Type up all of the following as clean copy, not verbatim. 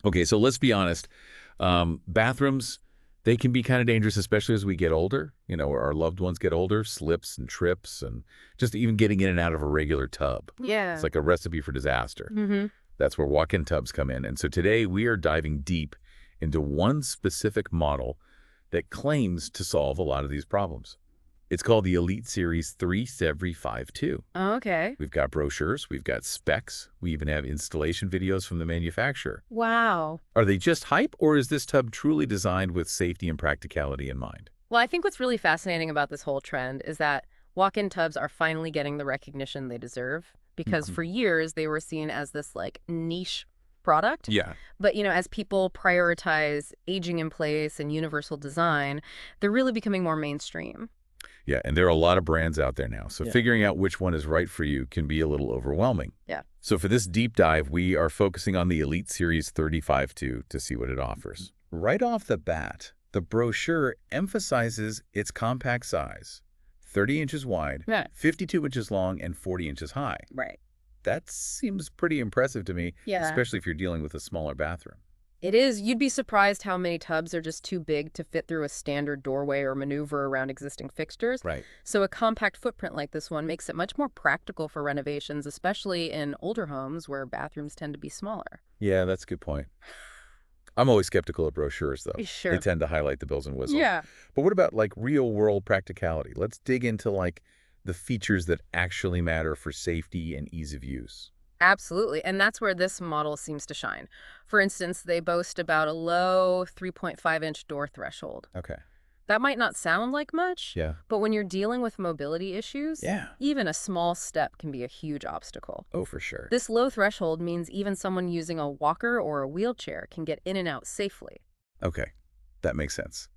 Okay, so let's be honest. Bathrooms, they can be kind of dangerous, especially as we get older. Our loved ones get older, slips and trips, and just even getting in and out of a regular tub. It's Yeah. like a recipe for disaster. Mm-hmm. That's where walk-in tubs come in. And so today we are diving deep into one specific model that claims to solve a lot of these problems. It's called the Elite Series 375-2. Okay. We've got brochures, we've got specs, we even have installation videos from the manufacturer. Wow. Are they just hype, or is this tub truly designed with safety and practicality in mind? Well, I think what's really fascinating about this whole trend is that walk-in tubs are finally getting the recognition they deserve because Mhm. for years they were seen as this like niche product. Yeah. But, as people prioritize aging in place and universal design, they're really becoming more mainstream. Yeah, and there are a lot of brands out there now, so Yeah. figuring out which one is right for you can be a little overwhelming. Yeah. So for this deep dive, we are focusing on the Elite Series 35-2 to see what it offers. Right off the bat, the brochure emphasizes its compact size, 30 inches wide, Yeah. 52 inches long, and 40 inches high. Right. That seems pretty impressive to me, Yeah. especially if you're dealing with a smaller bathroom. It is. You'd be surprised how many tubs are just too big to fit through a standard doorway or maneuver around existing fixtures. Right. So a compact footprint like this one makes it much more practical for renovations, especially in older homes where bathrooms tend to be smaller. Yeah, that's a good point. I'm always skeptical of brochures, though. Sure. They tend to highlight the bells and whistles. Yeah. But what about real-world practicality? Let's dig into the features that actually matter for safety and ease of use. Absolutely. And that's where this model seems to shine. For instance, they boast about a low 3.5-inch door threshold. Okay. That might not sound like much, Yeah. but when you're dealing with mobility issues, Yeah. even a small step can be a huge obstacle. Oh, for sure. This low threshold means even someone using a walker or a wheelchair can get in and out safely. Okay. That makes sense.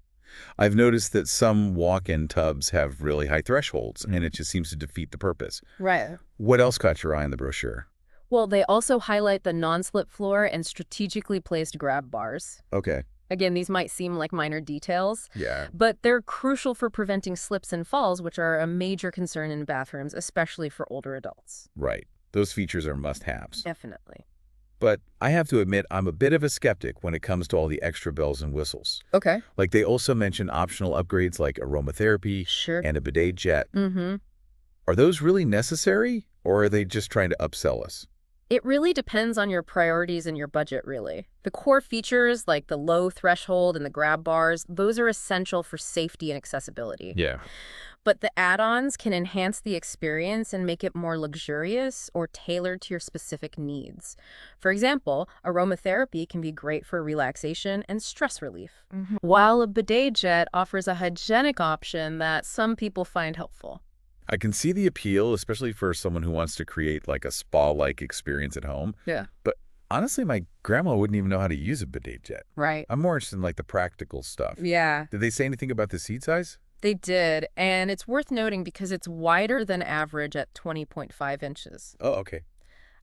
I've noticed that some walk-in tubs have really high thresholds, and it just seems to defeat the purpose. Right. What else caught your eye in the brochure? Well, they also highlight the non-slip floor and strategically placed grab bars. Okay. Again, these might seem like minor details, Yeah. but they're crucial for preventing slips and falls, which are a major concern in bathrooms, especially for older adults. Right. Those features are must-haves. Definitely. But I have to admit, I'm a bit of a skeptic when it comes to all the extra bells and whistles. Okay. They also mention optional upgrades like aromatherapy Sure. and a bidet jet. Mm-hmm. Are those really necessary, or are they just trying to upsell us? It really depends on your priorities and your budget, really. The core features, like the low threshold and the grab bars, those are essential for safety and accessibility. Yeah. But the add-ons can enhance the experience and make it more luxurious or tailored to your specific needs. For example, aromatherapy can be great for relaxation and stress relief, while a bidet jet offers a hygienic option that some people find helpful. I can see the appeal, especially for someone who wants to create a spa-like experience at home. Yeah. But honestly, my grandma wouldn't even know how to use a bidet jet. Right. I'm more interested in the practical stuff. Yeah. Did they say anything about the seat size? They did, and it's worth noting because it's wider than average at 20.5 inches. Oh, okay.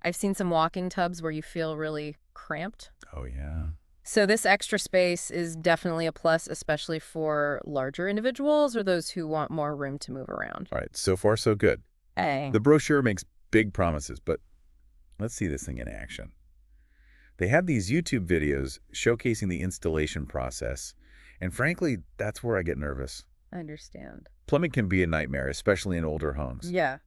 I've seen some walking tubs where you feel really cramped. Oh, yeah. So this extra space is definitely a plus, especially for larger individuals or those who want more room to move around. All right, so far so good. Hey. The brochure makes big promises, but let's see this thing in action. They have these YouTube videos showcasing the installation process, and frankly, that's where I get nervous. I understand. Plumbing can be a nightmare, especially in older homes. Yeah.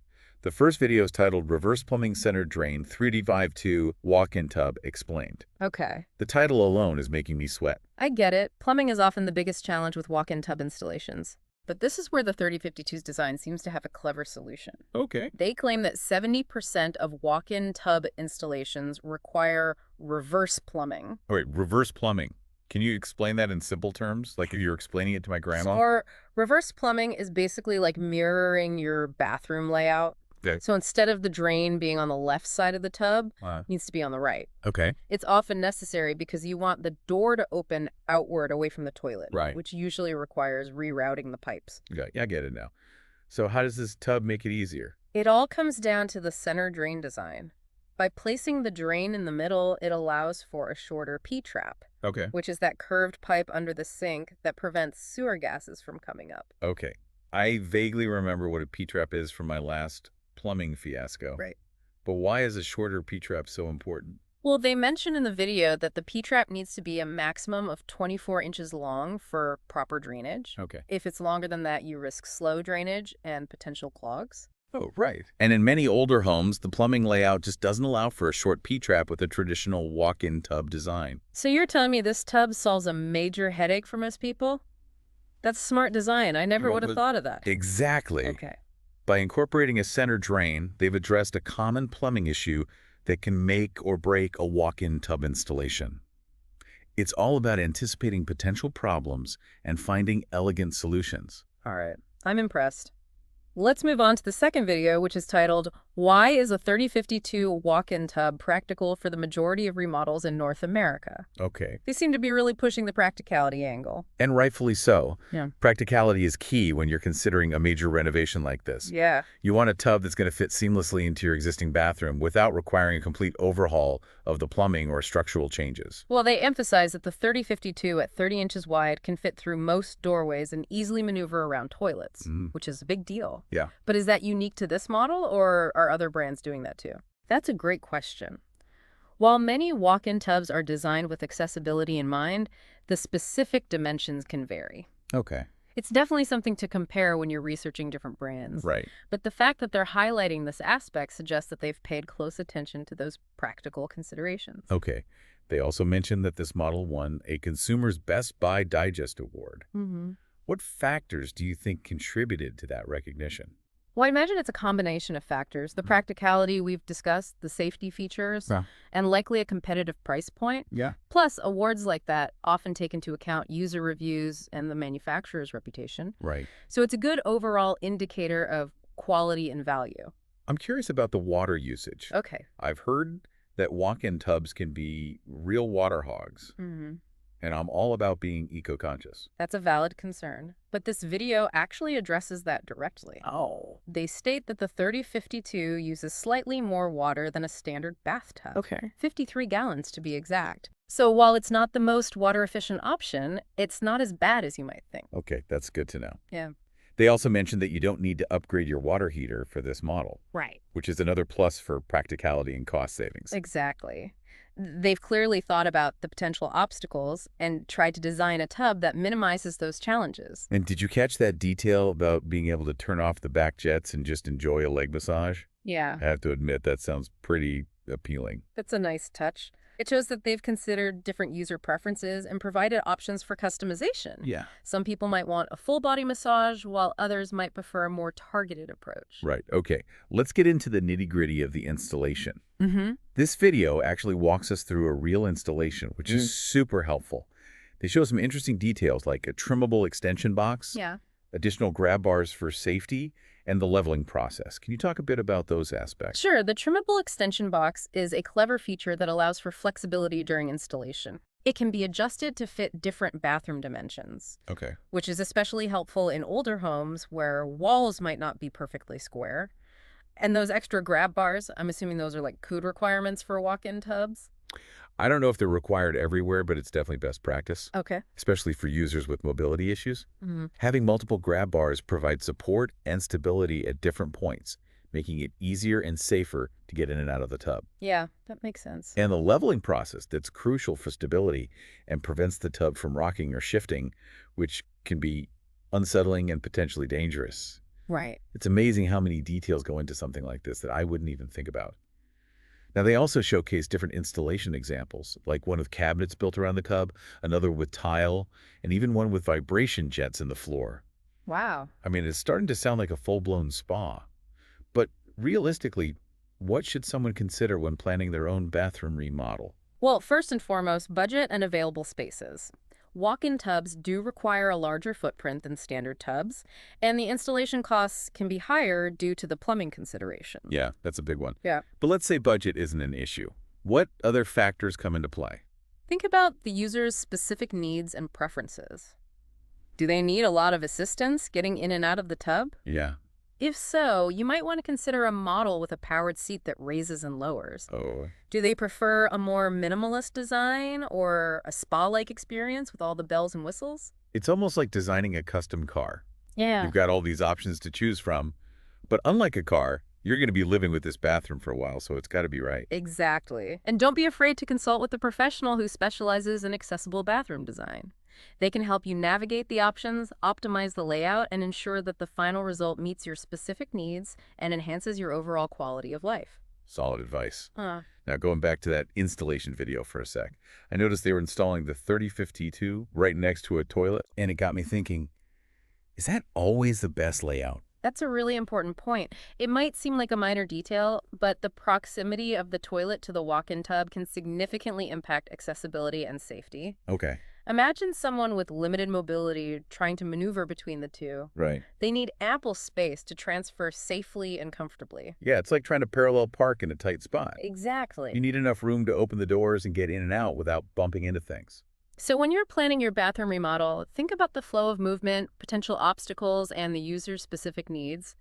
The first video is titled Reverse Plumbing Center Drain 3D52 Walk-in Tub Explained. Okay. The title alone is making me sweat. I get it. Plumbing is often the biggest challenge with walk-in tub installations. But this is where the 3052's design seems to have a clever solution. Okay. They claim that 70% of walk-in tub installations require reverse plumbing. All right, reverse plumbing. Can you explain that in simple terms? Like if you're explaining it to my grandma? Or reverse plumbing is basically like mirroring your bathroom layout. Yeah. So instead of the drain being on the left side of the tub, it needs to be on the right. Okay. It's often necessary because you want the door to open outward away from the toilet, Right. which usually requires rerouting the pipes. Yeah, I get it now. So how does this tub make it easier? It all comes down to the center drain design. By placing the drain in the middle, it allows for a shorter P-trap, Okay. which is that curved pipe under the sink that prevents sewer gases from coming up. Okay. I vaguely remember what a P-trap is from my last plumbing fiasco. Right. But why is a shorter P-trap so important? Well, they mentioned in the video that the P-trap needs to be a maximum of 24 inches long for proper drainage. Okay. If it's longer than that, you risk slow drainage and potential clogs. Oh, right. And in many older homes, the plumbing layout just doesn't allow for a short P-trap with a traditional walk-in tub design. So you're telling me this tub solves a major headache for most people? That's smart design. I never would have thought of that. Exactly. Okay. By incorporating a center drain, they've addressed a common plumbing issue that can make or break a walk-in tub installation. It's all about anticipating potential problems and finding elegant solutions. All right. I'm impressed. Let's move on to the second video, which is titled, Why is a 3052 walk-in tub practical for the majority of remodels in North America? Okay. They seem to be really pushing the practicality angle. And rightfully so. Yeah. Practicality is key when you're considering a major renovation like this. Yeah. You want a tub that's going to fit seamlessly into your existing bathroom without requiring a complete overhaul of the plumbing or structural changes. Well, they emphasize that the 3052 at 30 inches wide can fit through most doorways and easily maneuver around toilets, which is a big deal. Yeah. But is that unique to this model, or are other brands doing that too? That's a great question. While many walk-in tubs are designed with accessibility in mind, the specific dimensions can vary. Okay. It's definitely something to compare when you're researching different brands. Right. But the fact that they're highlighting this aspect suggests that they've paid close attention to those practical considerations. Okay. They also mentioned that this model won a Consumer's Best Buy Digest Award. What factors do you think contributed to that recognition? Well, I imagine it's a combination of factors. The practicality we've discussed, the safety features, and likely a competitive price point. Yeah. Plus, awards like that often take into account user reviews and the manufacturer's reputation. Right. So it's a good overall indicator of quality and value. I'm curious about the water usage. Okay. I've heard that walk-in tubs can be real water hogs. And I'm all about being eco-conscious. That's a valid concern. But this video actually addresses that directly. Oh. They state that the 3052 uses slightly more water than a standard bathtub. Okay. 53 gallons to be exact. So while it's not the most water-efficient option, it's not as bad as you might think. Okay, that's good to know. Yeah. They also mentioned that you don't need to upgrade your water heater for this model. Right. Which is another plus for practicality and cost savings. Exactly. They've clearly thought about the potential obstacles and tried to design a tub that minimizes those challenges. And did you catch that detail about being able to turn off the back jets and just enjoy a leg massage? Yeah. I have to admit, that sounds pretty appealing. That's a nice touch. It shows that they've considered different user preferences and provided options for customization. Yeah. Some people might want a full body massage, while others might prefer a more targeted approach. Right. Okay. Let's get into the nitty-gritty of the installation. This video actually walks us through a real installation, which is super helpful. They show some interesting details like a trimmable extension box, Yeah. additional grab bars for safety, and the leveling process. Can you talk a bit about those aspects? Sure, the trimmable extension box is a clever feature that allows for flexibility during installation. It can be adjusted to fit different bathroom dimensions, Okay. which is especially helpful in older homes where walls might not be perfectly square. And those extra grab bars, I'm assuming those are like code requirements for walk-in tubs? I don't know if they're required everywhere, but it's definitely best practice, Okay. especially for users with mobility issues. Mhm. Having multiple grab bars provides support and stability at different points, making it easier and safer to get in and out of the tub. Yeah, that makes sense. And the leveling process that's crucial for stability and prevents the tub from rocking or shifting, which can be unsettling and potentially dangerous. Right. It's amazing how many details go into something like this that I wouldn't even think about. Now, they also showcase different installation examples, like one with cabinets built around the tub, another with tile, and even one with vibration jets in the floor. Wow. I mean, it's starting to sound like a full-blown spa. But realistically, what should someone consider when planning their own bathroom remodel? Well, first and foremost, budget and available spaces. Walk-in tubs do require a larger footprint than standard tubs, and the installation costs can be higher due to the plumbing considerations. Yeah, that's a big one. Yeah. But let's say budget isn't an issue. What other factors come into play? Think about the user's specific needs and preferences. Do they need a lot of assistance getting in and out of the tub? Yeah. If so, you might want to consider a model with a powered seat that raises and lowers. Oh. Do they prefer a more minimalist design or a spa-like experience with all the bells and whistles? It's almost like designing a custom car. Yeah. You've got all these options to choose from, but unlike a car, You're going to be living with this bathroom for a while, so it's got to be right. Exactly. And don't be afraid to consult with a professional who specializes in accessible bathroom design. They can help you navigate the options, optimize the layout, and ensure that the final result meets your specific needs and enhances your overall quality of life. Solid advice. Huh. Now, going back to that installation video for a sec, I noticed they were installing the 3052 right next to a toilet, and it got me thinking, is that always the best layout? That's a really important point. It might seem like a minor detail, but the proximity of the toilet to the walk-in tub can significantly impact accessibility and safety. Okay. Imagine someone with limited mobility trying to maneuver between the two. Right. They need ample space to transfer safely and comfortably. Yeah, it's like trying to parallel park in a tight spot. You Exactly. need enough room to open the doors and get in and out without bumping into things. So when you're planning your bathroom remodel, think about the flow of movement, potential obstacles, and the user's specific needs.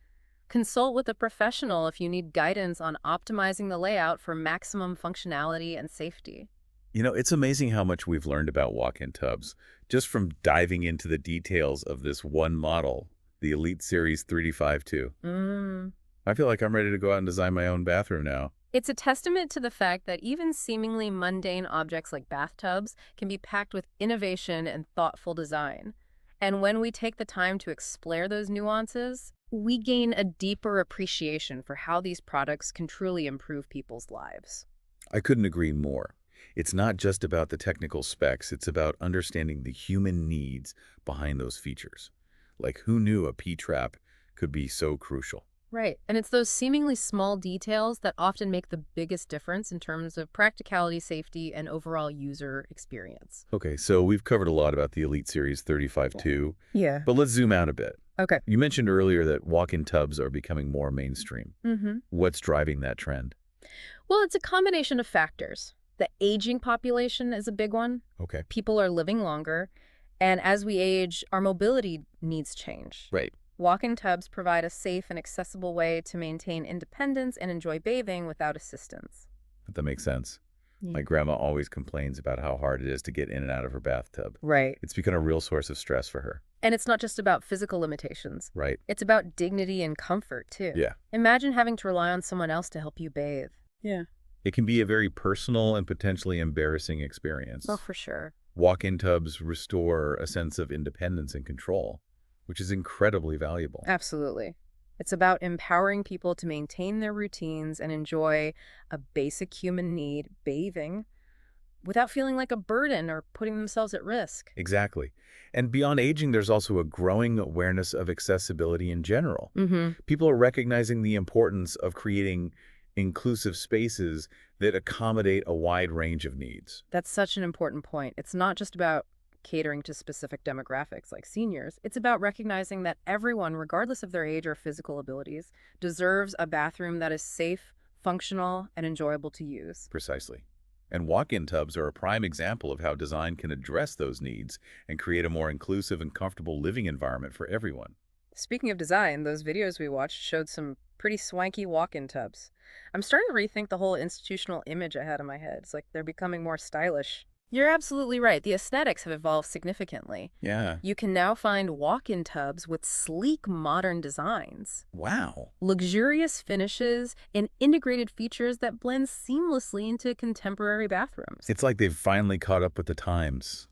Consult with a professional if you need guidance on optimizing the layout for maximum functionality and safety. You know, it's amazing how much we've learned about walk-in tubs just from diving into the details of this one model, the Elite Series 3D52. I feel like I'm ready to go out and design my own bathroom now. It's a testament to the fact that even seemingly mundane objects like bathtubs can be packed with innovation and thoughtful design. And when we take the time to explore those nuances, we gain a deeper appreciation for how these products can truly improve people's lives. I couldn't agree more. It's not just about the technical specs, it's about understanding the human needs behind those features. Like, who knew a P-trap could be so crucial? Right. And it's those seemingly small details that often make the biggest difference in terms of practicality, safety, and overall user experience. Okay, so we've covered a lot about the Elite Series 352, Yeah. but let's zoom out a bit. Okay. You mentioned earlier that walk-in tubs are becoming more mainstream. What's driving that trend? Well, it's a combination of factors. The aging population is a big one. Okay. People are living longer, and as we age, our mobility needs change. Right. Walk-in tubs provide a safe and accessible way to maintain independence and enjoy bathing without assistance. That makes sense. Yeah. My grandma always complains about how hard it is to get in and out of her bathtub. Right. It's become a real source of stress for her. And it's not just about physical limitations. Right. It's about dignity and comfort, too. Yeah. Imagine having to rely on someone else to help you bathe. Yeah. It can be a very personal and potentially embarrassing experience. Oh, for sure. Walk-in tubs restore a sense of independence and control, which is incredibly valuable. Absolutely. It's about empowering people to maintain their routines and enjoy a basic human need, bathing, without feeling like a burden or putting themselves at risk. Exactly. And beyond aging, there's also a growing awareness of accessibility in general. People are recognizing the importance of creating inclusive spaces that accommodate a wide range of needs. That's such an important point. It's not just about catering to specific demographics like seniors. It's about recognizing that everyone, regardless of their age or physical abilities, deserves a bathroom that is safe, functional, and enjoyable to use. Precisely. And walk-in tubs are a prime example of how design can address those needs and create a more inclusive and comfortable living environment for everyone. Speaking of design, those videos we watched showed some pretty swanky walk-in tubs. I'm starting to rethink the whole institutional image I had in my head. It's like they're becoming more stylish. You're absolutely right. The aesthetics have evolved significantly. Yeah. You can now find walk-in tubs with sleek modern designs, Wow. luxurious finishes, and integrated features that blend seamlessly into contemporary bathrooms. It's like they've finally caught up with the times.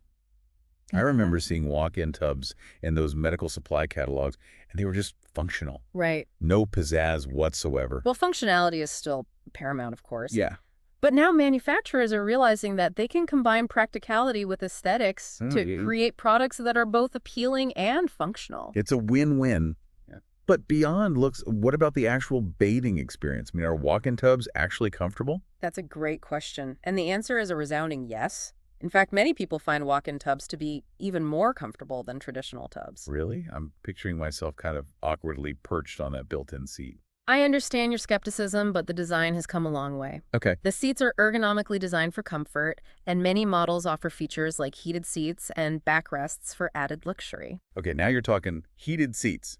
I remember seeing walk-in tubs in those medical supply catalogs, and they were just functional. Right. No pizzazz whatsoever. Well, functionality is still paramount, of course. Yeah. But now manufacturers are realizing that they can combine practicality with aesthetics to create products that are both appealing and functional. It's a win-win. Yeah. But beyond looks, what about the actual bathing experience? I mean, are walk-in tubs actually comfortable? That's a great question. And the answer is a resounding yes. In fact, many people find walk-in tubs to be even more comfortable than traditional tubs. Really? I'm picturing myself kind of awkwardly perched on that built-in seat. I understand your skepticism, but the design has come a long way. Okay. The seats are ergonomically designed for comfort, and many models offer features like heated seats and backrests for added luxury. Okay, now you're talking heated seats.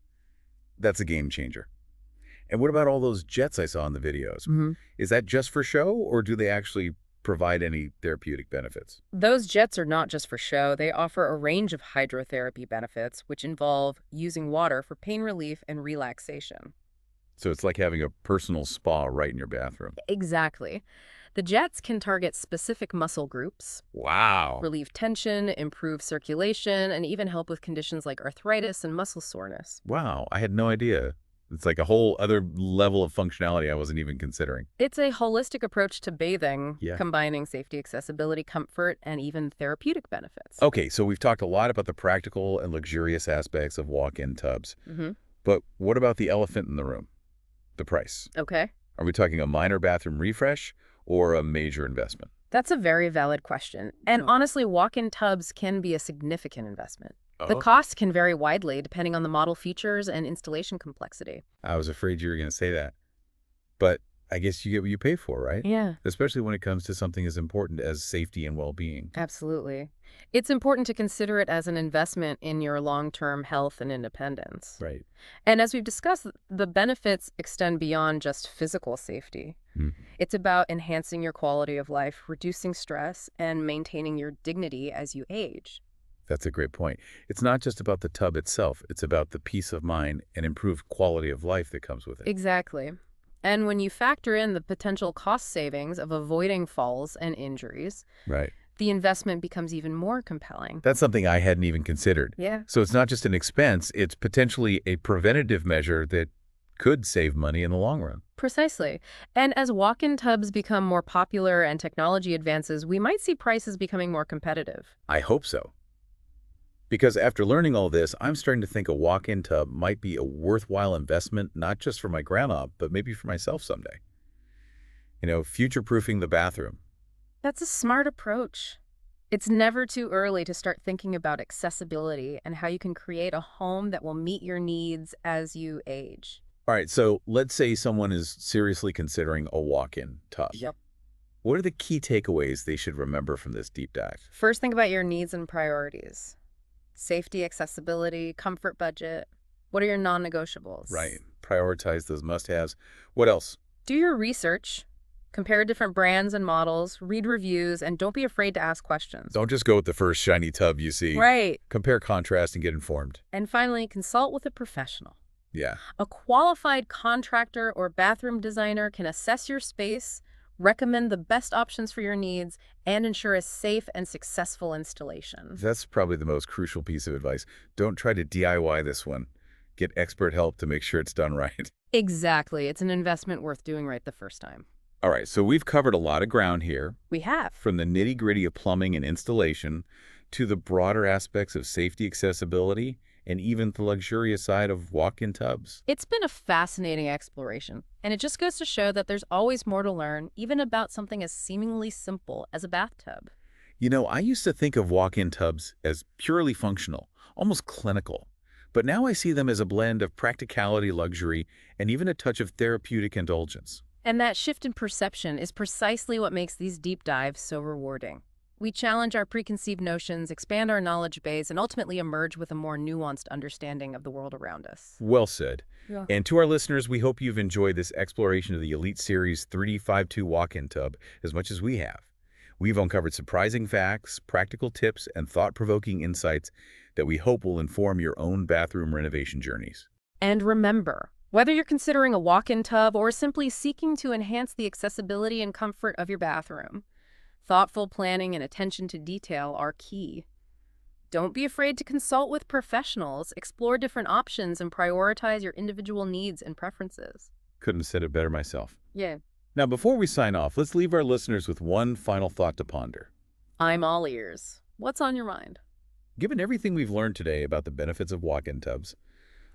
That's a game changer. And what about all those jets I saw in the videos? Is that just for show, or do they actually provide any therapeutic benefits? Those jets are not just for show. They offer a range of hydrotherapy benefits, which involve using water for pain relief and relaxation. So it's like having a personal spa right in your bathroom. Exactly. The jets can target specific muscle groups, Wow. relieve tension, improve circulation, and even help with conditions like arthritis and muscle soreness. Wow, I had no idea. It's like a whole other level of functionality I wasn't even considering. It's a holistic approach to bathing, Yeah. combining safety, accessibility, comfort, and even therapeutic benefits. Okay, so we've talked a lot about the practical and luxurious aspects of walk-in tubs. hmm But what about the elephant in the room? The price. Okay. Are we talking a minor bathroom refresh or a major investment? That's a very valid question. And honestly, walk-in tubs can be a significant investment. The Oh, cost can vary widely depending on the model features and installation complexity. I was afraid you were going to say that. But I guess you get what you pay for, right? Yeah, Especially when it comes to something as important as safety and well-being. absolutely. It's important to consider it as an investment in your long-term health and independence. Right. And as we've discussed, the benefits extend beyond just physical safety. Mhm. It's about enhancing your quality of life, reducing stress, and maintaining your dignity as you age. That's a great point. It's not just about the tub itself. It's about the peace of mind and improved quality of life that comes with it. Exactly. And when you factor in the potential cost savings of avoiding falls and injuries, Right. the investment becomes even more compelling. That's something I hadn't even considered. Yeah. So it's not just an expense, it's potentially a preventative measure that could save money in the long run. Precisely. And as walk-in tubs become more popular and technology advances, we might see prices becoming more competitive. I hope so. Because after learning all this, I'm starting to think a walk-in tub might be a worthwhile investment, not just for my grandma, but maybe for myself someday. Future-proofing the bathroom. That's a smart approach. It's never too early to start thinking about accessibility and how you can create a home that will meet your needs as you age. All right, so let's say someone is seriously considering a walk-in tub. Yep. What are the key takeaways they should remember from this deep dive? First, think about your needs and priorities. Safety, accessibility, comfort budget. What are your non-negotiables? Right. Prioritize those must-haves. What else? Do your research. Compare different brands and models, read reviews, and don't be afraid to ask questions. Don't just go with the first shiny tub you see. Right. Compare, contrast, and get informed. And finally, consult with a professional. Yeah. A qualified contractor or bathroom designer can assess your space, recommend the best options for your needs, and ensure a safe and successful installation. That's probably the most crucial piece of advice. Don't try to DIY this one. Get expert help to make sure it's done right. Exactly. It's an investment worth doing right the first time. All right, so we've covered a lot of ground here, We have. from the nitty-gritty of plumbing and installation to the broader aspects of safety, accessibility, and even the luxurious side of walk-in tubs. It's been a fascinating exploration, and it just goes to show that there's always more to learn, even about something as seemingly simple as a bathtub. I used to think of walk-in tubs as purely functional, almost clinical. But now I see them as a blend of practicality, luxury, and even a touch of therapeutic indulgence. And that shift in perception is precisely what makes these deep dives so rewarding. We challenge our preconceived notions, expand our knowledge base, and ultimately emerge with a more nuanced understanding of the world around us. Well said. Yeah. And to our listeners, we hope you've enjoyed this exploration of the Elite Series 3D52 walk-in tub as much as we have. We've uncovered surprising facts, practical tips, and thought-provoking insights that we hope will inform your own bathroom renovation journeys. And remember, whether you're considering a walk-in tub or simply seeking to enhance the accessibility and comfort of your bathroom, thoughtful planning and attention to detail are key. Don't be afraid to consult with professionals, explore different options, and prioritize your individual needs and preferences. Couldn't have said it better myself. Yeah. Now, before we sign off, let's leave our listeners with one final thought to ponder. I'm all ears. What's on your mind? Given everything we've learned today about the benefits of walk-in tubs,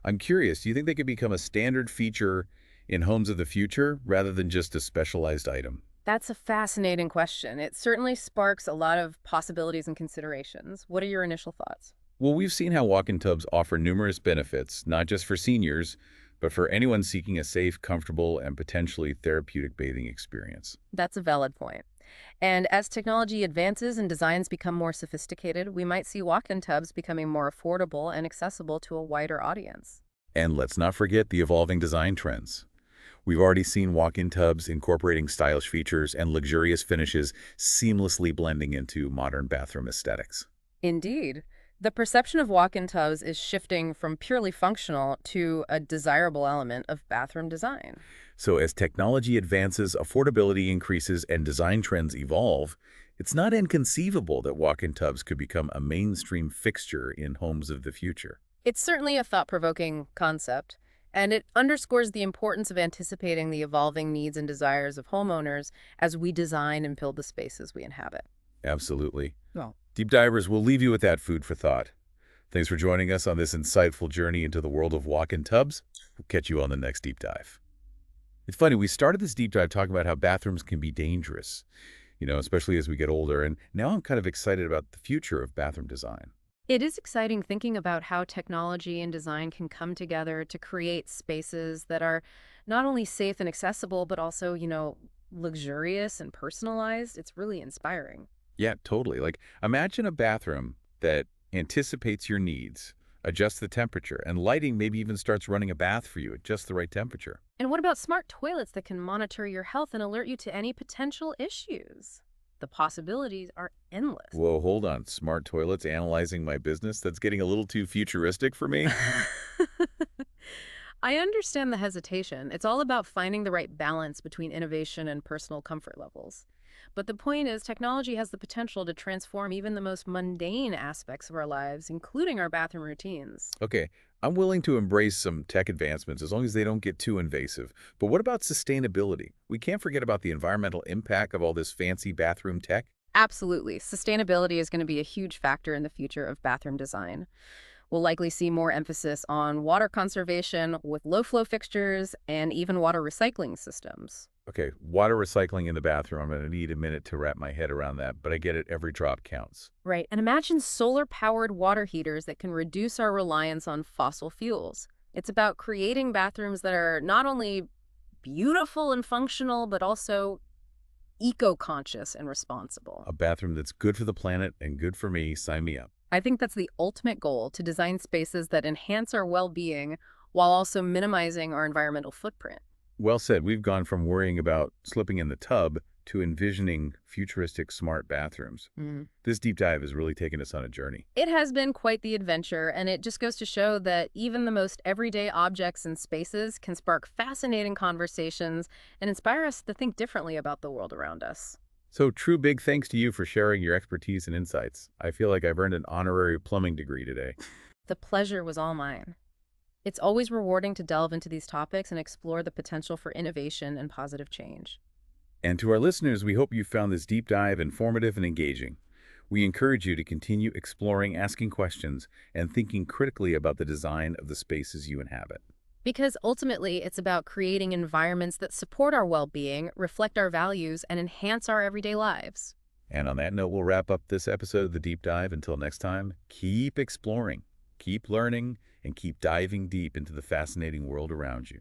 I'm curious, do you think they could become a standard feature in homes of the future rather than just a specialized item? That's a fascinating question. It certainly sparks a lot of possibilities and considerations. What are your initial thoughts? Well, we've seen how walk-in tubs offer numerous benefits, not just for seniors, but for anyone seeking a safe, comfortable, and potentially therapeutic bathing experience. That's a valid point. And as technology advances and designs become more sophisticated, we might see walk-in tubs becoming more affordable and accessible to a wider audience. And let's not forget the evolving design trends. We've already seen walk-in tubs incorporating stylish features and luxurious finishes seamlessly blending into modern bathroom aesthetics. Indeed. The perception of walk-in tubs is shifting from purely functional to a desirable element of bathroom design. So as technology advances, affordability increases, and design trends evolve, it's not inconceivable that walk-in tubs could become a mainstream fixture in homes of the future. It's certainly a thought-provoking concept, and it underscores the importance of anticipating the evolving needs and desires of homeowners as we design and build the spaces we inhabit. Absolutely. Well, Deep divers, will leave you with that food for thought. Thanks for joining us on this insightful journey into the world of walk-in tubs. We'll catch you on the next deep dive. It's funny, we started this deep dive talking about how bathrooms can be dangerous, especially as we get older, and now I'm kind of excited about the future of bathroom design. it is exciting thinking about how technology and design can come together to create spaces that are not only safe and accessible, but also, luxurious and personalized. It's really inspiring. Yeah, totally. Like, imagine a bathroom that anticipates your needs, adjusts the temperature, and lighting maybe even starts running a bath for you at just the right temperature. And what about smart toilets that can monitor your health and alert you to any potential issues? The possibilities are endless. Whoa, hold on. Smart toilets analyzing my business? That's getting a little too futuristic for me. I understand the hesitation. It's all about finding the right balance between innovation and personal comfort levels. But the point is, technology has the potential to transform even the most mundane aspects of our lives, including our bathroom routines. Okay, I'm willing to embrace some tech advancements as long as they don't get too invasive. But what about sustainability? We can't forget about the environmental impact of all this fancy bathroom tech. Absolutely. Sustainability is going to be a huge factor in the future of bathroom design. We'll likely see more emphasis on water conservation with low-flow fixtures and even water recycling systems. Okay, water recycling in the bathroom. I'm going to need a minute to wrap my head around that, but I get it. Every drop counts. Right, and imagine solar-powered water heaters that can reduce our reliance on fossil fuels. It's about creating bathrooms that are not only beautiful and functional, but also eco-conscious and responsible. A bathroom that's good for the planet and good for me. Sign me up. I think that's the ultimate goal, to design spaces that enhance our well-being while also minimizing our environmental footprint. Well said. We've gone from worrying about slipping in the tub to envisioning futuristic smart bathrooms. This deep dive has really taken us on a journey. It has been quite the adventure, and it just goes to show that even the most everyday objects and spaces can spark fascinating conversations and inspire us to think differently about the world around us. So true big thanks to you for sharing your expertise and insights. I feel like I've earned an honorary plumbing degree today. The pleasure was all mine. It's always rewarding to delve into these topics and explore the potential for innovation and positive change. And to our listeners, we hope you found this deep dive informative and engaging. We encourage you to continue exploring, asking questions, and thinking critically about the design of the spaces you inhabit. Because ultimately, it's about creating environments that support our well-being, reflect our values, and enhance our everyday lives. And on that note, we'll wrap up this episode of The Deep Dive. Until next time, keep exploring, keep learning, and keep diving deep into the fascinating world around you.